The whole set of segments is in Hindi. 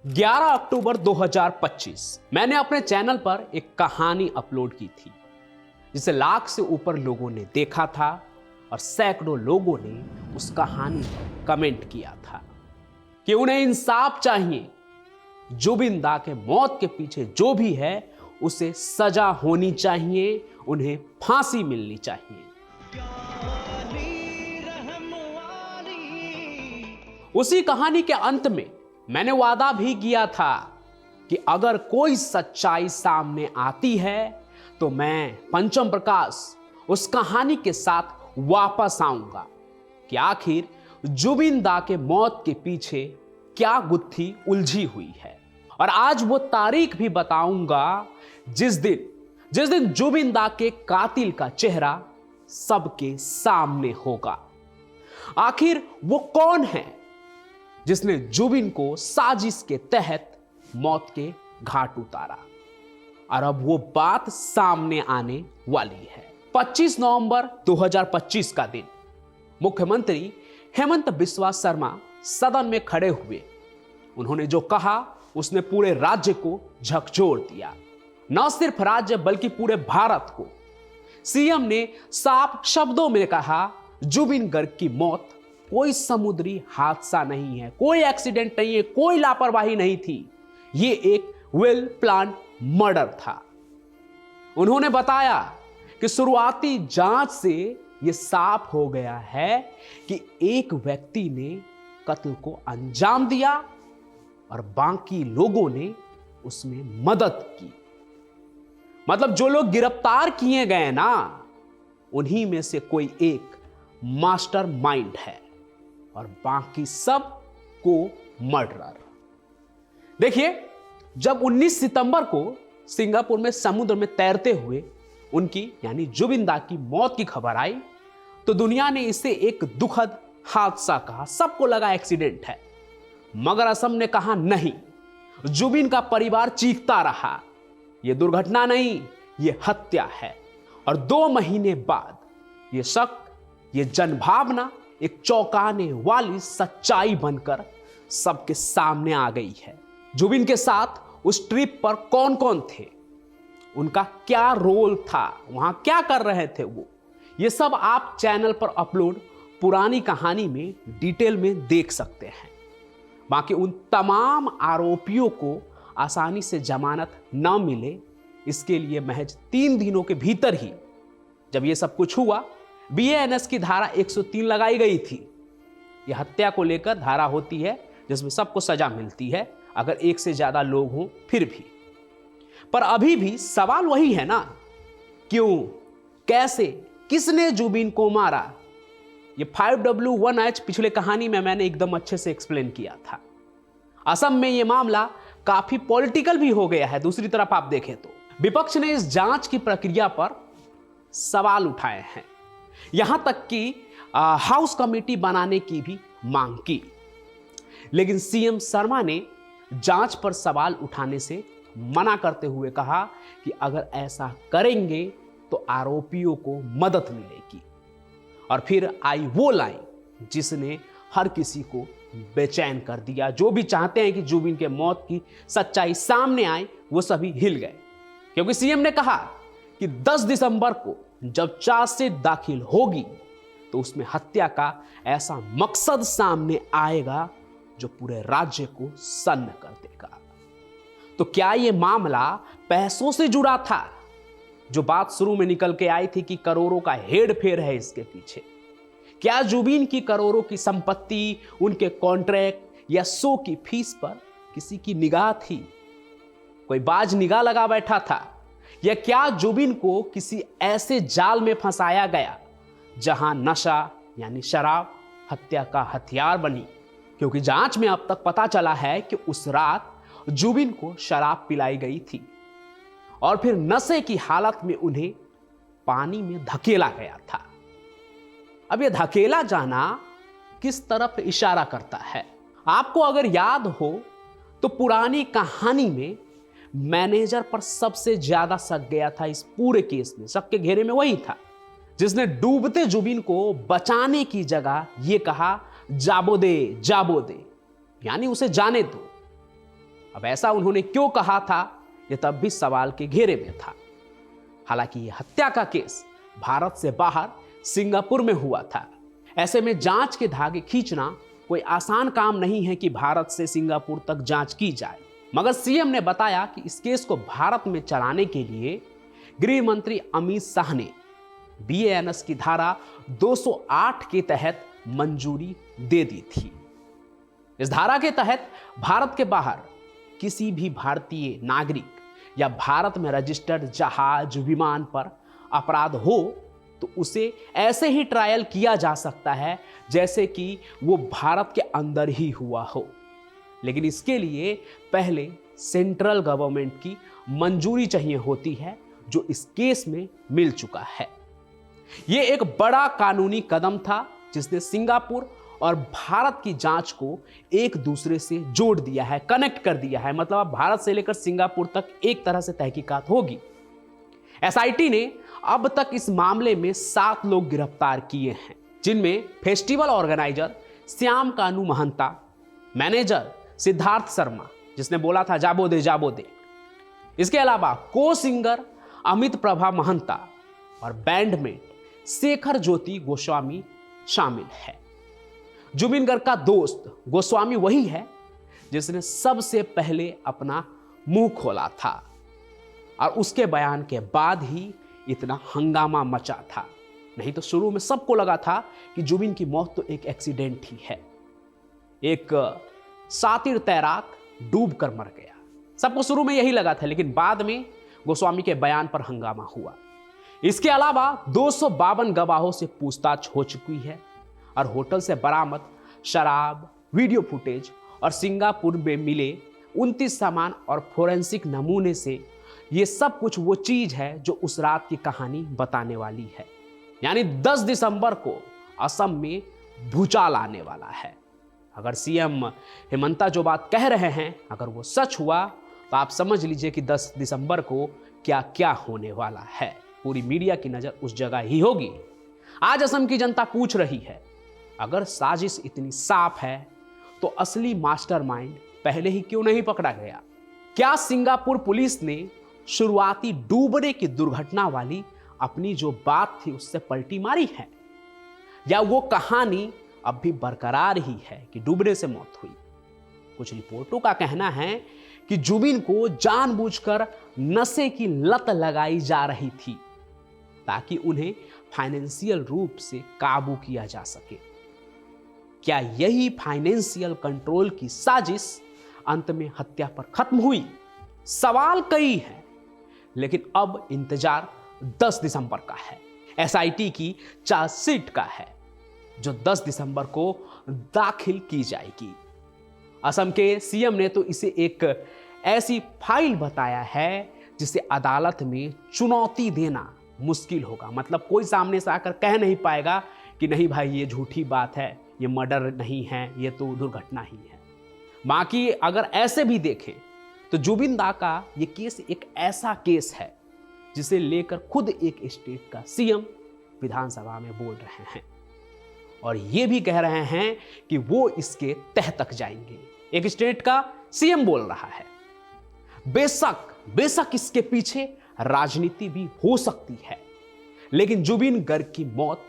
11 अक्टूबर 2025 मैंने अपने चैनल पर एक कहानी अपलोड की थी जिसे लाख से ऊपर लोगों ने देखा था और सैकड़ों लोगों ने उस कहानी पर कमेंट किया था कि उन्हें इंसाफ चाहिए। जुबिन दा के मौत के पीछे जो भी है उसे सजा होनी चाहिए, उन्हें फांसी मिलनी चाहिए। उसी कहानी के अंत में मैंने वादा भी किया था कि अगर कोई सच्चाई सामने आती है तो मैं पंचम प्रकाश उस कहानी के साथ वापस आऊंगा कि आखिर जुबिन दा के मौत के पीछे क्या गुत्थी उलझी हुई है। और आज वो तारीख भी बताऊंगा जिस दिन जुबिन दा के कातिल का चेहरा सबके सामने होगा। आखिर वो कौन है जिसने जुबिन को साजिश के तहत मौत के घाट उतारा, और अब वो बात सामने आने वाली है। 25 नवंबर 2025 का दिन मुख्यमंत्री हेमंत बिस्वा शर्मा सदन में खड़े हुए। उन्होंने जो कहा उसने पूरे राज्य को झकझोर दिया। न सिर्फ राज्य बल्कि पूरे भारत को। सीएम ने साफ शब्दों में कहा, जुबिन गर्ग की मौत कोई समुद्री हादसा नहीं है, कोई एक्सीडेंट नहीं है, कोई लापरवाही नहीं थी, ये एक वेल प्लान मर्डर था। उन्होंने बताया कि शुरुआती जांच से यह साफ हो गया है कि एक व्यक्ति ने कत्ल को अंजाम दिया और बाकी लोगों ने उसमें मदद की। मतलब जो लोग गिरफ्तार किए गए ना, उन्हीं में से कोई एक मास्टर माइंड है और बाकी सब को मर्डरर। देखिए, जब 19 सितंबर को सिंगापुर में समुद्र में तैरते हुए उनकी यानी जुबिन दा की मौत की खबर आई तो दुनिया ने इसे एक दुखद हादसा कहा। सबको लगा एक्सीडेंट है, मगर असम ने कहा नहीं। जुबिन का परिवार चीखता रहा, यह दुर्घटना नहीं, यह हत्या है। और 2 महीने बाद यह शक, यह जनभावना एक चौंकाने वाली सच्चाई बनकर सबके सामने आ गई है। जुबिन के साथ उस ट्रिप पर कौन कौन थे, उनका क्या रोल था, वहां क्या कर रहे थे वो, ये सब आप चैनल पर अपलोड पुरानी कहानी में डिटेल में देख सकते हैं। बाकी उन तमाम आरोपियों को आसानी से जमानत न मिले, इसके लिए महज 3 दिनों के भीतर ही जब ये सब कुछ हुआ, बीएनएस की धारा 103 लगाई गई थी। यह हत्या को लेकर धारा होती है जिसमें सबको सजा मिलती है अगर एक से ज्यादा लोग हों फिर भी। पर अभी भी सवाल वही है ना, क्यों, कैसे, किसने जुबिन को मारा? ये 5W1H पिछले कहानी में मैंने एकदम अच्छे से एक्सप्लेन किया था। असम में यह मामला काफी पॉलिटिकल भी हो गया है। दूसरी तरफ आप देखें तो विपक्ष ने इस जांच की प्रक्रिया पर सवाल उठाए हैं, यहां तक कि हाउस कमेटी बनाने की भी मांग की। लेकिन सीएम शर्मा ने जांच पर सवाल उठाने से मना करते हुए कहा कि अगर ऐसा करेंगे तो आरोपियों को मदद मिलेगी। और फिर आई वो लाइन जिसने हर किसी को बेचैन कर दिया। जो भी चाहते हैं कि जुबिन के मौत की सच्चाई सामने आए, वो सभी हिल गए, क्योंकि सीएम ने कहा कि 10 दिसंबर को जब चार्जशीट दाखिल होगी तो उसमें हत्या का ऐसा मकसद सामने आएगा जो पूरे राज्य को सन्न कर देगा। तो क्या यह मामला पैसों से जुड़ा था? जो बात शुरू में निकल के आई थी कि करोड़ों का हेर फेर है इसके पीछे। क्या जुबिन की करोड़ों की संपत्ति, उनके कॉन्ट्रैक्ट या शो की फीस पर किसी की निगाह थी? कोई बाज निगाह लगा बैठा था? या क्या जुबिन को किसी ऐसे जाल में फंसाया गया जहां नशा यानी शराब हत्या का हथियार बनी? क्योंकि जांच में अब तक पता चला है कि उस रात जुबिन को शराब पिलाई गई थी और फिर नशे की हालत में उन्हें पानी में धकेला गया था। अब यह धकेला जाना किस तरफ इशारा करता है? आपको अगर याद हो तो पुरानी कहानी में मैनेजर पर सबसे ज्यादा शक गया था। इस पूरे केस में शक के घेरे में वही था जिसने डूबते जुबिन को बचाने की जगह यह कहा, जाबो दे, यानी उसे जाने दो। अब ऐसा उन्होंने क्यों कहा था, यह तब भी सवाल के घेरे में था। हालांकि यह हत्या का केस भारत से बाहर सिंगापुर में हुआ था। ऐसे में जांच के धागे खींचना कोई आसान काम नहीं है कि भारत से सिंगापुर तक जांच की जाए। मगर सीएम ने बताया कि इस केस को भारत में चलाने के लिए गृह मंत्री अमित शाह ने बीएनएस की धारा 208 के तहत मंजूरी दे दी थी। इस धारा के तहत भारत के बाहर किसी भी भारतीय नागरिक या भारत में रजिस्टर्ड जहाज विमान पर अपराध हो तो उसे ऐसे ही ट्रायल किया जा सकता है जैसे कि वो भारत के अंदर ही हुआ हो। लेकिन इसके लिए पहले सेंट्रल गवर्नमेंट की मंजूरी चाहिए होती है, जो इस केस में मिल चुका है। यह एक बड़ा कानूनी कदम था जिसने सिंगापुर और भारत की जांच को एक दूसरे से जोड़ दिया है, कनेक्ट कर दिया है। मतलब अब भारत से लेकर सिंगापुर तक एक तरह से तहकीकात होगी। एसआईटी ने अब तक इस मामले में 7 लोग गिरफ्तार किए हैं, जिनमें फेस्टिवल ऑर्गेनाइजर श्याम कानू महंता, मैनेजर सिद्धार्थ शर्मा जिसने बोला था जाबो दे जाबो दे, इसके अलावा को सिंगर अमित प्रभा महंता और बैंडमेट शेखर ज्योति गोस्वामी शामिल है। जुबिन गर्ग का दोस्त गोस्वामी वही है जिसने सबसे पहले अपना मुंह खोला था और उसके बयान के बाद ही इतना हंगामा मचा था। नहीं तो शुरू में सबको लगा था कि जुबिन की मौत तो एक एक्सीडेंट ही है, एक शातिर तैराक डूब कर मर गया। सबको शुरू में यही लगा था, लेकिन बाद में गोस्वामी के बयान पर हंगामा हुआ। इसके अलावा 252 गवाहों से पूछताछ हो चुकी है और होटल से बरामद शराब, वीडियो फुटेज और सिंगापुर में मिले 29 सामान और फोरेंसिक नमूने से ये सब कुछ वो चीज है जो उस रात की कहानी बताने वाली है। यानी 10 दिसंबर को असम में भूचाल आने वाला है। अगर सीएम हेमंता जो बात कह रहे हैं अगर वो सच हुआ तो आप समझ लीजिए कि 10 दिसंबर को क्या क्या होने वाला है। पूरी मीडिया की नजर उस जगह ही होगी। आज असम की जनता पूछ रही है, अगर साजिश इतनी साफ है तो असली मास्टरमाइंड पहले ही क्यों नहीं पकड़ा गया? क्या सिंगापुर पुलिस ने शुरुआती डूबने की दुर्घटना वाली अपनी जो बात थी उससे पलटी मारी है, या वो कहानी अब भी बरकरार ही है कि डूबने से मौत हुई? कुछ रिपोर्टों का कहना है कि जुबिन को जानबूझकर नशे की लत लगाई जा रही थी ताकि उन्हें फाइनेंशियल रूप से काबू किया जा सके। क्या यही फाइनेंशियल कंट्रोल की साजिश अंत में हत्या पर खत्म हुई? सवाल कई हैं, लेकिन अब इंतजार 10 दिसंबर का है। एसआईटी की चार्जशीट का है जो 10 दिसंबर को दाखिल की जाएगी। असम के सीएम ने तो इसे एक ऐसी फाइल बताया है जिसे अदालत में चुनौती देना मुश्किल होगा। मतलब कोई सामने से आकर कह नहीं पाएगा कि नहीं भाई ये झूठी बात है, ये मर्डर नहीं है, ये तो दुर्घटना ही है। बाकी अगर ऐसे भी देखें तो जुबिन दा का ये केस एक ऐसा केस है जिसे लेकर खुद एक स्टेट का सीएम विधानसभा में बोल रहे हैं और ये भी कह रहे हैं कि वो इसके तह तक जाएंगे। एक स्टेट का सीएम बोल रहा है। बेशक इसके पीछे राजनीति भी हो सकती है, लेकिन जुबिन गर्ग की मौत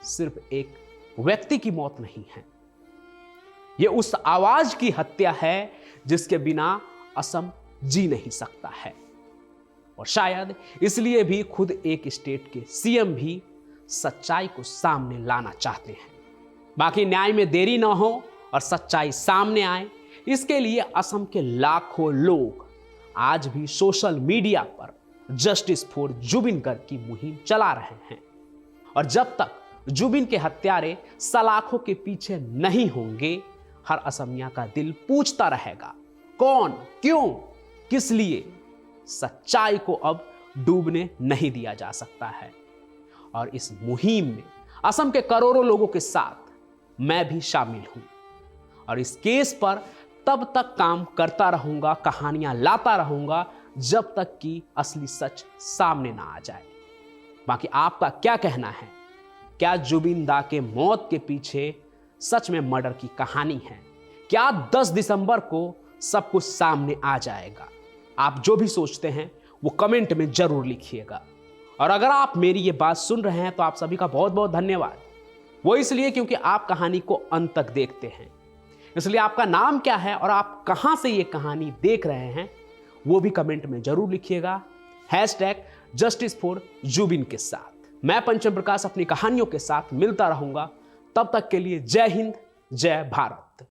सिर्फ एक व्यक्ति की मौत नहीं है, यह उस आवाज की हत्या है जिसके बिना असम जी नहीं सकता है। और शायद इसलिए भी खुद एक स्टेट के सीएम भी सच्चाई को सामने लाना चाहते हैं। बाकी न्याय में देरी ना हो और सच्चाई सामने आए, इसके लिए असम के लाखों लोग आज भी सोशल मीडिया पर जस्टिस फॉर जुबिन गर्ग की मुहिम चला रहे हैं। और जब तक जुबिन के हत्यारे सलाखों के पीछे नहीं होंगे, हर असमिया का दिल पूछता रहेगा कौन, क्यों, किस लिए। सच्चाई को अब डूबने नहीं दिया जा सकता है। और इस मुहिम में असम के करोड़ों लोगों के साथ मैं भी शामिल हूं और इस केस पर तब तक काम करता रहूंगा, कहानियां लाता रहूंगा जब तक कि असली सच सामने ना आ जाए। बाकी आपका क्या कहना है? क्या जुबिन दा के मौत के पीछे सच में मर्डर की कहानी है? क्या 10 दिसंबर को सब कुछ सामने आ जाएगा। आप जो भी सोचते हैं वो कमेंट में जरूर लिखिएगा। और अगर आप मेरी ये बात सुन रहे हैं तो आप सभी का बहुत बहुत धन्यवाद। वो इसलिए क्योंकि आप कहानी को अंत तक देखते हैं। इसलिए आपका नाम क्या है और आप कहां से ये कहानी देख रहे हैं वो भी कमेंट में जरूर लिखिएगा। #Justice4Jubin के साथ मैं पंचम प्रकाश अपनी कहानियों के साथ मिलता रहूंगा। तब तक के लिए जय हिंद, जय भारत।